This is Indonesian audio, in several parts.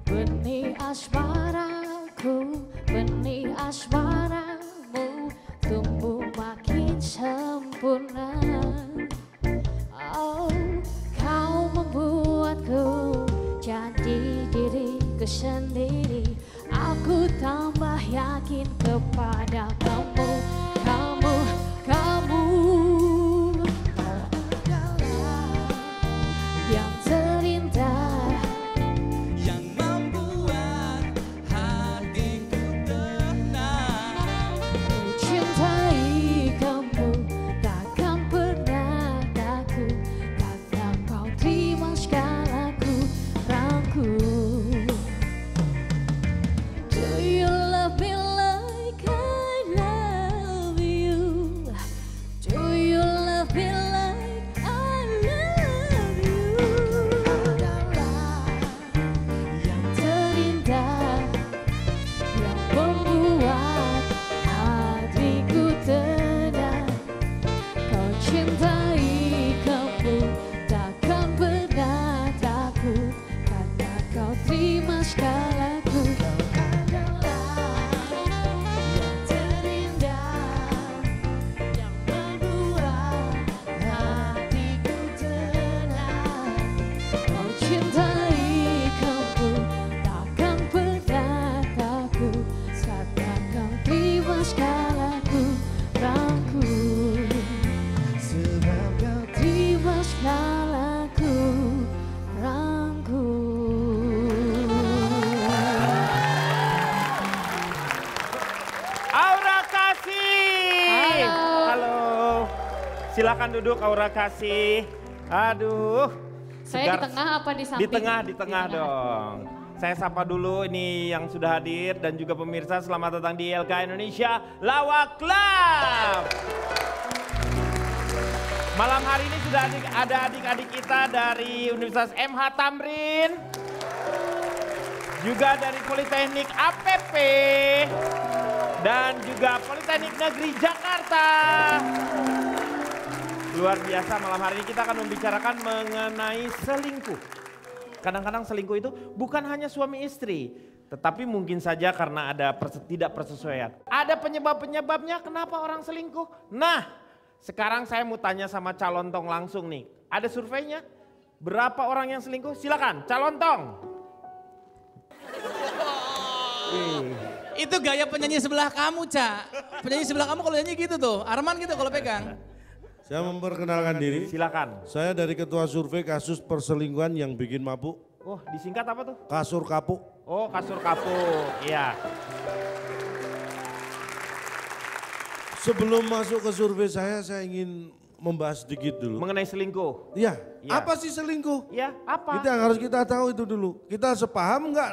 benih asmaraku, benih asmaramu tumbuh makin sempurna. Oh, kau membuatku jadi diriku sendiri. Aku tambah yakin kepada kamu, kamu, kamu. Kau adalah yang terindah, yang membuat hatiku tenang. mencintai kamu takkan pernah takut, karena kau terima segala kurangku. Do you love me like I love you? Do you love me like I love you? Adalah yang terindah, yang membuat hatiku tenang. Kau cintai kamu takkan pernah takut, karena kau terima segalaku. Kau adalah yang terindah, yang membuat hatiku tenang. Kau cintai kamu takkan pernah takut, karena kau terima segalaku rangku. Sebab kau terima segalaku rangku. Aura Kasih. Halo. Halo. Silakan duduk Aura Kasih. Aduh. Saya segar- di tengah apa di samping? Di tengah dong. Saya sapa dulu ini yang sudah hadir dan juga pemirsa, selamat datang di ILK Indonesia Lawak Club. Malam hari ini sudah ada adik-adik kita dari Universitas MH Tamrin, juga dari Politeknik APP, dan juga Politeknik Negeri Jakarta. Luar biasa, malam hari ini kita akan membicarakan mengenai selingkuh. Kadang-kadang selingkuh itu bukan hanya suami istri, tetapi mungkin saja karena ada tidak persesuaian. Ada penyebab-penyebabnya kenapa orang selingkuh. Nah, sekarang saya mau tanya sama calon tong langsung nih. Ada surveinya? Berapa orang yang selingkuh? Silakan, calon tong. Itu gaya penyanyi sebelah kamu, Ca. Penyanyi sebelah kamu kalau nyanyi gitu tuh. Arman gitu kalau pegang. Saya memperkenalkan diri. Silakan. Saya dari Ketua Survei Kasus Perselingkuhan yang bikin mabuk. Oh, disingkat apa tuh? Kasur kapuk. Oh, kasur kapuk. Iya. Sebelum masuk ke survei saya ingin membahas sedikit dulu. Mengenai selingkuh. Iya, Iya. apa sih selingkuh? Ya, apa? Itu yang harus kita tahu itu dulu. Kita sepaham nggak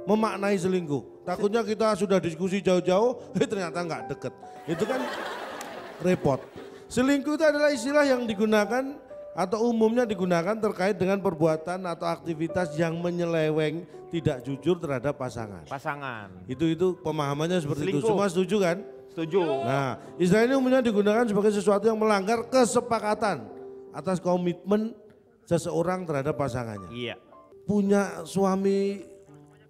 memaknai selingkuh? Takutnya kita sudah diskusi jauh-jauh, ternyata nggak deket. Itu kan repot. Selingkuh itu adalah istilah yang digunakan atau umumnya digunakan terkait dengan perbuatan atau aktivitas yang menyeleweng, tidak jujur terhadap pasangan. Pasangan. Itu pemahamannya seperti itu. Selingkuh. Semua setuju kan? Setuju. Nah, istilah ini umumnya digunakan sebagai sesuatu yang melanggar kesepakatan atas komitmen seseorang terhadap pasangannya. Iya. Punya suami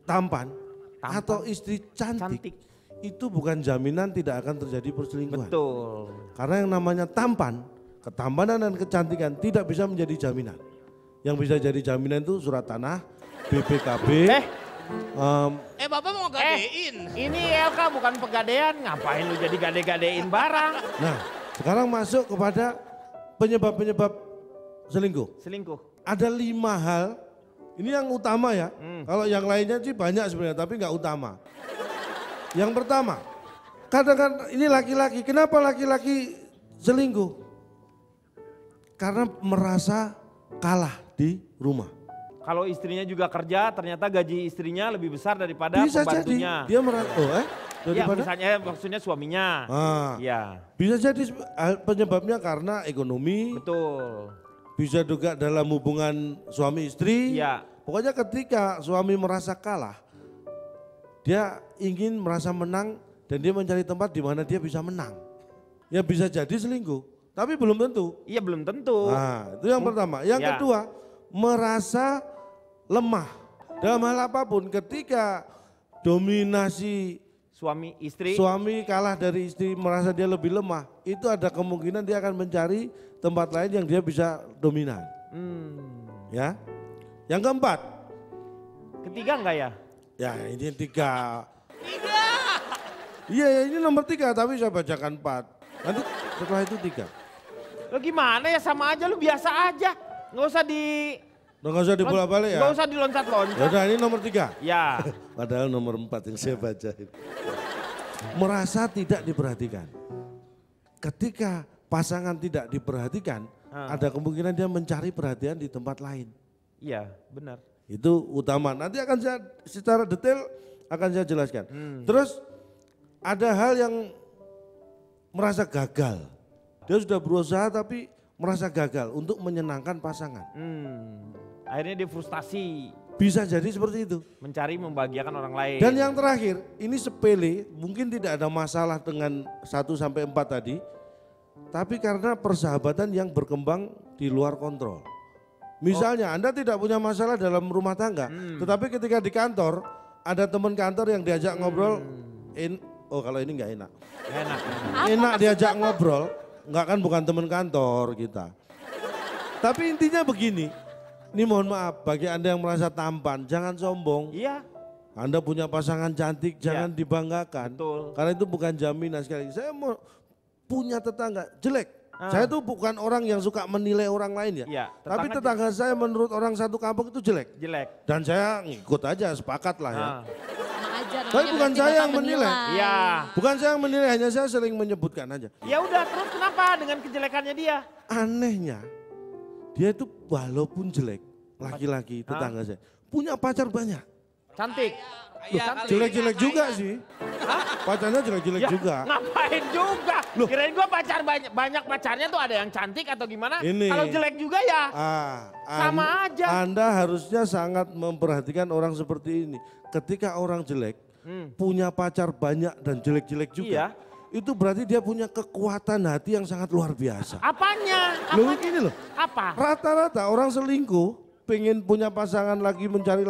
tampan atau istri cantik, itu bukan jaminan tidak akan terjadi perselingkuhan. Betul. Karena yang namanya tampan, ketampanan dan kecantikan tidak bisa menjadi jaminan. Yang bisa jadi jaminan itu surat tanah, BPKB. Bapak mau gadein. Ini ILK bukan pegadaian, ngapain lu jadi gade-gadein barang? Nah, sekarang masuk kepada penyebab-penyebab selingkuh. Selingkuh. Ada 5 hal, ini yang utama ya. Kalau yang lainnya sih banyak sebenarnya, tapi nggak utama. Yang pertama, kadang-kadang ini laki-laki, kenapa laki-laki selingkuh? Karena merasa kalah di rumah. Kalau istrinya juga kerja, ternyata gaji istrinya lebih besar daripada Bisa pembantunya. jadi dia merasa, Ya, daripada misalnya maksudnya suaminya. Ah, Ya, bisa jadi penyebabnya karena ekonomi, betul. bisa juga dalam hubungan suami istri. Iya. Pokoknya ketika suami merasa kalah, dia ingin merasa menang dan dia mencari tempat di mana dia bisa menang. Ya bisa jadi selingkuh, tapi belum tentu. Iya, belum tentu. Nah, itu yang pertama. Yang Ya. kedua, merasa lemah. Dalam hal apapun ketika dominasi Suami, istri. suami kalah dari istri merasa dia lebih lemah, itu ada kemungkinan dia akan mencari tempat lain yang dia bisa dominan. Ya. Yang keempat. Ketiga enggak ya? Ya ini 3. Iya ya, ini nomor 3 tapi saya bacakan 4. Nanti setelah itu 3. Lo gimana ya, sama aja lu biasa aja. Nggak usah Nggak usah dibolak-balik ya. Nggak usah diloncat-loncat. Yaudah ini nomor 3. Ya. Padahal nomor 4 yang saya baca. Merasa tidak diperhatikan. Ketika pasangan tidak diperhatikan, ada kemungkinan dia mencari perhatian di tempat lain. Iya, benar. Itu utama. Nanti akan saya secara detail akan saya jelaskan. Terus ada hal yang merasa gagal. Dia sudah berusaha tapi merasa gagal untuk menyenangkan pasangan. Akhirnya dia frustasi. Bisa jadi seperti itu. Mencari membahagiakan orang lain. Dan yang terakhir, ini sepele, mungkin tidak ada masalah dengan 1 sampai 4 tadi. Tapi karena persahabatan yang berkembang di luar kontrol. Misalnya Anda tidak punya masalah dalam rumah tangga, tetapi ketika di kantor ada teman kantor yang diajak ngobrol, kalau ini nggak enak. Enak diajak ngobrol, nggak kan bukan teman kantor kita. Tapi intinya begini, ini mohon maaf bagi Anda yang merasa tampan, jangan sombong. Iya. Anda punya pasangan cantik, jangan dibanggakan. Betul. Karena itu bukan jaminan sekali. Saya mau punya tetangga jelek. Saya tuh bukan orang yang suka menilai orang lain ya. Iya, Tapi tetangga saya menurut orang satu kampung itu jelek. Jelek. Dan saya ngikut aja, sepakat lah ya. Sama aja namanya Tapi bukan berarti saya bakal yang menilai. Iya. Bukan saya yang menilai, hanya saya sering menyebutkan aja. Ya udah, terus kenapa dengan kejelekannya dia? Anehnya, dia itu walaupun jelek, laki-laki tetangga saya, punya pacar banyak. Cantik. Jelek-jelek juga sih. Pacarnya jelek-jelek Ya, juga. ngapain juga? Kirain gua pacar banyak pacarnya tuh ada yang cantik atau gimana? Ini. Kalau jelek juga ya. Sama aja. Anda harusnya sangat memperhatikan orang seperti ini. Ketika orang jelek, punya pacar banyak dan jelek-jelek juga. Iya. Itu berarti dia punya kekuatan hati yang sangat luar biasa. Apanya? Loh gini loh, Apa? rata-rata orang selingkuh pengen punya pasangan lagi, mencari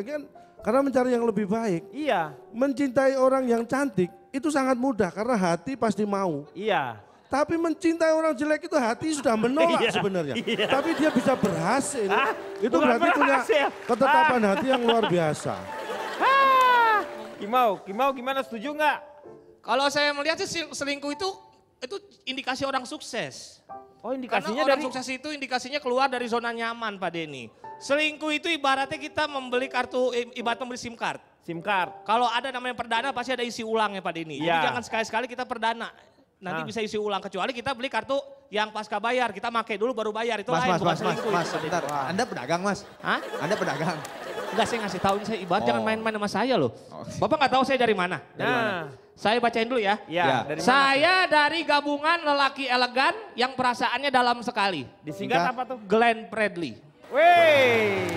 kan karena mencari yang lebih baik. Iya. Mencintai orang yang cantik itu sangat mudah karena hati pasti mau. Iya. Tapi mencintai orang jelek itu hati sudah menolak Iya, sebenarnya. iya. Tapi dia bisa berhasil. Itu Bukan berarti punya berhasil. ketetapan hati yang luar biasa. Kimau gimana, setuju nggak? Kalau saya melihat sih selingkuh itu indikasi orang sukses. Oh, indikasinya Karena orang dari sukses itu indikasinya keluar dari zona nyaman Pak Denny. Selingkuh itu ibaratnya kita membeli ibarat membeli SIM card. SIM card. Kalau ada namanya perdana pasti ada isi ulangnya Pak Denny. Jadi Iya. jangan sekali-sekali kita perdana. Nanti bisa isi ulang, kecuali kita beli kartu yang pasca bayar. Kita pakai dulu baru bayar, itu lain bukan selingkuh. Mas, itu, Pak Denny. bentar. Anda pedagang mas? Hah? Anda pedagang? Enggak, saya ngasih tahu ini saya ibarat jangan main-main sama saya loh. Bapak nggak tahu saya dari mana? Saya bacain dulu ya. Ya, dari mana? Saya dari gabungan lelaki elegan yang perasaannya dalam sekali. Disingkat apa tuh? Glenn Fredly. Wey.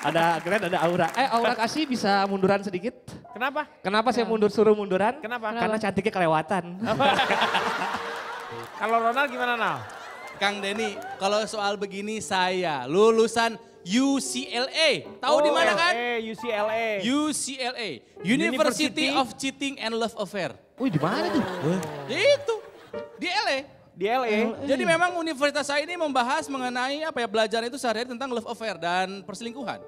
Ada Glenn, ada Aura. Aura kasih bisa munduran sedikit. Kenapa? Kenapa saya suruh munduran? Kenapa? Karena cantiknya kelewatan. Kalau Ronald gimana, Nal? Kang Denny, kalau soal begini saya lulusan UCLA. Tahu di mana kan? UCLA. UCLA, University of Cheating and Love Affair. Wih, di mana tuh? Itu di LA. Di LA. Jadi memang universitas saya ini membahas mengenai belajar itu sehari-hari tentang love affair dan perselingkuhan.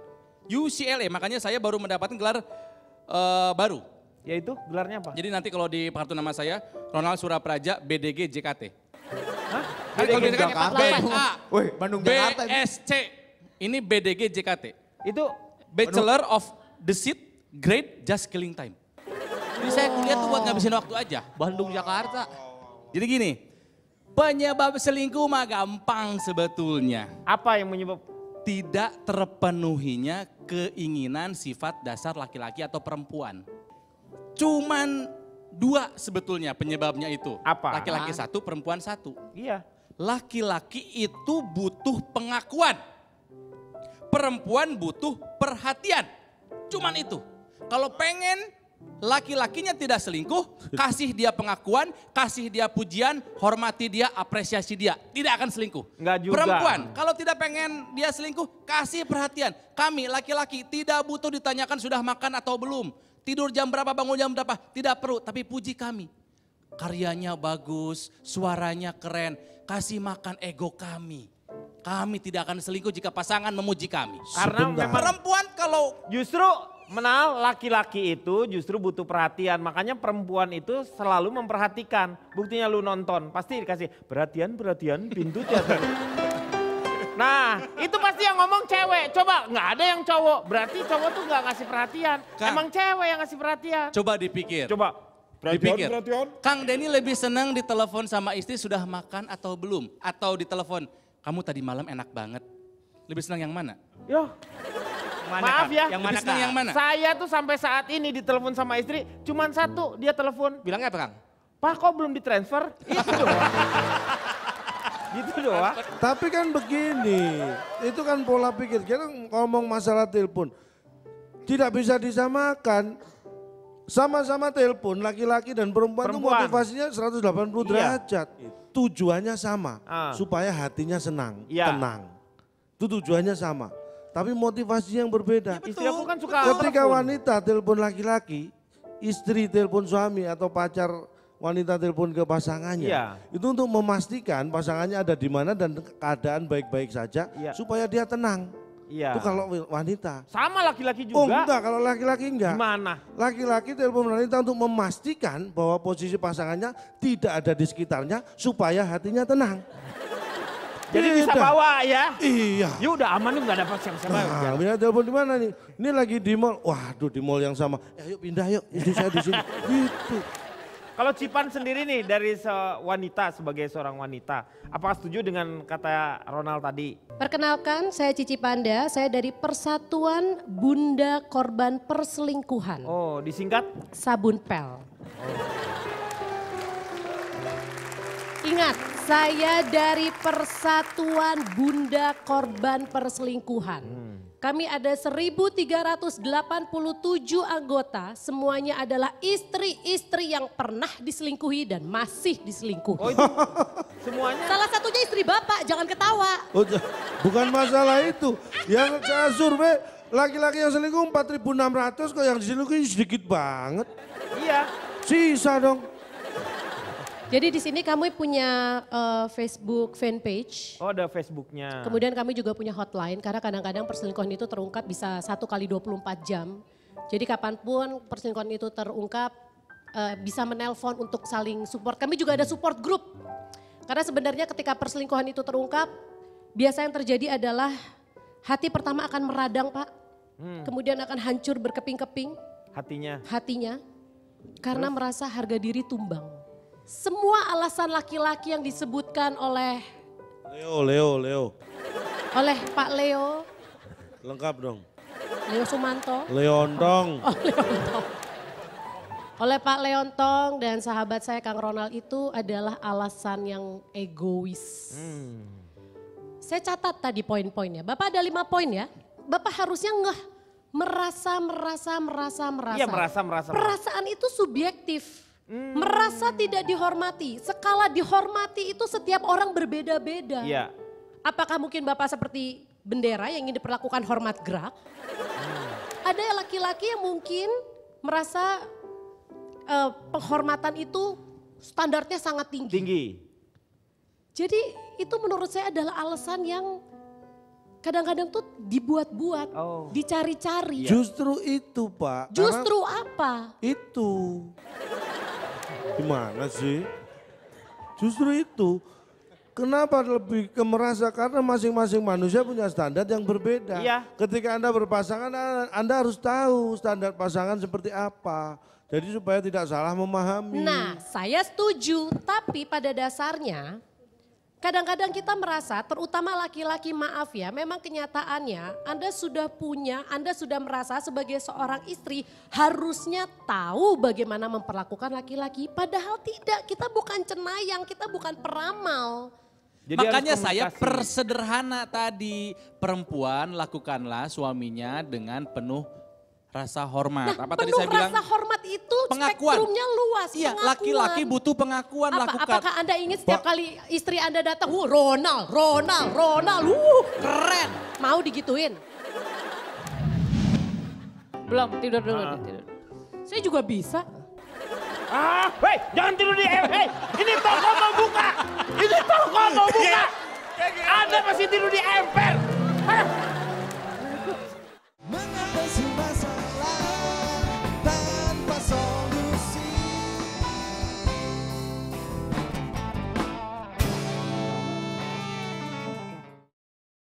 UCLA, makanya saya baru mendapatkan gelar baru. Yaitu gelarnya apa? Jadi nanti kalau di kartu nama saya Ronald Surapraja BDG JKT. Hah? BDG Jakarta. Wih, Bandung Jakarta. BSC. Ini BDG JKT. Itu Bachelor of Deceit, Grade Just Killing Time. Jadi saya kuliah tuh buat ngabisin waktu aja. Bandung, Jakarta. Jadi gini, penyebab selingkuh mah gampang sebetulnya. apa yang menyebab? Tidak terpenuhinya keinginan sifat dasar laki-laki atau perempuan. Cuman 2 sebetulnya penyebabnya itu. Apa? Laki-laki 1, perempuan 1. Iya. Laki-laki itu butuh pengakuan. Perempuan butuh perhatian. Cuman itu. Kalau pengen laki-lakinya tidak selingkuh, kasih dia pengakuan, kasih dia pujian, hormati dia, apresiasi dia. Tidak akan selingkuh. Enggak juga. Perempuan, kalau tidak pengen dia selingkuh, kasih perhatian. Kami laki-laki tidak butuh ditanyakan sudah makan atau belum. Tidur jam berapa, bangun jam berapa. Tidak perlu, tapi puji kami. Karyanya bagus, suaranya keren. Kasih makan ego kami. Kami tidak akan selingkuh jika pasangan memuji kami. Karena Sebentar. memang Perempuan kalau justru laki-laki itu justru butuh perhatian. Makanya perempuan itu selalu memperhatikan. Buktinya lu nonton, pasti dikasih perhatian, pintu teater. Nah, itu pasti yang ngomong cewek. Coba, nggak ada yang cowok. Berarti cowok tuh nggak ngasih perhatian. Kang. Emang cewek yang ngasih perhatian. coba dipikir. Coba. Dipikir. Kang Denny lebih senang ditelepon sama istri sudah makan atau belum? Atau ditelepon, kamu tadi malam enak banget. Lebih senang yang mana? Yo, maaf Kak? ya. Yang mana Lebih senang Kak? yang mana? Saya tuh sampai saat ini ditelepon sama istri, cuman satu, dia telepon. Bilangnya apa Kang? Pak kok belum ditransfer? Itu doang. Gitu doang. Tapi kan begini, itu kan pola pikir. Kita ngomong masalah telepon, tidak bisa disamakan. Sama-sama telepon, laki-laki dan perempuan itu Perempuan. motivasinya 180 Iya. derajat. Tujuannya sama, Ah. supaya hatinya senang, Iya. tenang. Itu tujuannya sama, tapi motivasi yang berbeda. Istri aku kan suka Ketika telepon. wanita telepon laki-laki, istri telepon suami atau pacar wanita telepon ke pasangannya. Iya. Itu untuk memastikan pasangannya ada di mana dan keadaan baik-baik saja Iya. supaya dia tenang. Iya. Itu kalau wanita. Sama laki-laki Oh juga. enggak, kalau laki-laki enggak. Gimana? Laki-laki telepon wanita untuk memastikan bahwa posisi pasangannya tidak ada di sekitarnya supaya hatinya tenang. Jadi bisa Beda. bawa ya. Iya. Ya udah aman nih, nggak dapat siapa-siapa. Nah, Mira telepon di mana nih? Ini lagi di mall. Waduh, di mall yang sama. Ayo pindah yuk, istri saya di sini. Gitu. Kalau Cipan sendiri nih dari wanita sebagai seorang wanita, apakah setuju dengan kata Ronald tadi? Perkenalkan, saya Cici Panda, saya dari Persatuan Bunda Korban Perselingkuhan, Oh, disingkat? Sabun Pel. Ingat, saya dari Persatuan Bunda Korban Perselingkuhan. Kami ada 1.387 anggota, semuanya adalah istri-istri yang pernah diselingkuhi dan masih diselingkuhi. Oh itu semuanya? Salah satunya istri Bapak, jangan ketawa. Oh, bukan masalah itu. Yang saya survei laki-laki yang selingkuh 4.600 kok yang diselingkuhi sedikit banget. Iya. Sisa dong. Jadi di sini kami punya Facebook fanpage. Oh ada Facebooknya. Kemudian kami juga punya hotline karena kadang-kadang perselingkuhan itu terungkap bisa 1 kali 24 jam. Jadi kapanpun perselingkuhan itu terungkap bisa menelpon untuk saling support. Kami juga ada support group. Karena sebenarnya ketika perselingkuhan itu terungkap, biasa yang terjadi adalah hati pertama akan meradang Pak. Kemudian akan hancur berkeping-keping hatinya. Karena merasa harga diri tumbang. Semua alasan laki-laki yang disebutkan oleh Leo. Pak Leo, Lengkap dong. Leo Sumanto, Leondong. oleh Pak Leontong dan sahabat saya Kang Ronald itu adalah alasan yang egois. Saya catat tadi poin-poinnya. Bapak ada 5 poin ya. Bapak harusnya merasa. Iya merasa. Perasaan itu subjektif. Merasa tidak dihormati. Skala dihormati itu setiap orang berbeda-beda. Iya. Apakah mungkin Bapak seperti bendera yang ingin diperlakukan hormat gerak? Ada laki-laki yang mungkin merasa penghormatan itu standarnya sangat tinggi. Jadi itu menurut saya adalah alasan yang kadang-kadang tuh dibuat-buat, dicari-cari. Justru itu Pak. Justru apa? Itu. Gimana sih? Justru itu. Kenapa lebih ke merasa? Karena masing-masing manusia punya standar yang berbeda. Iya. Ketika Anda berpasangan, Anda harus tahu standar pasangan seperti apa. Jadi supaya tidak salah memahami. Nah, saya setuju, tapi pada dasarnya kadang-kadang kita merasa, terutama laki-laki maaf ya, memang kenyataannya Anda sudah merasa sebagai seorang istri harusnya tahu bagaimana memperlakukan laki-laki. Padahal tidak, kita bukan cenayang, kita bukan peramal. Jadi Makanya harus saya komunikasi. persederhana tadi. Perempuan lakukanlah suaminya dengan penuh Rasa hormat. Nah, Apa tadi penuh saya bilang? rasa hormat itu Pengakuan. spektrumnya luas. Iya, pengakuan. laki-laki butuh pengakuan, lakukan. Apakah Anda ingin setiap kali istri Anda datang, Ronald, keren. Mau digituin? Belum, tidur dulu. Tidur. Saya juga bisa. Hei, jangan tidur di ini toko mau buka. Ini toko mau buka. Anda masih tidur di emper.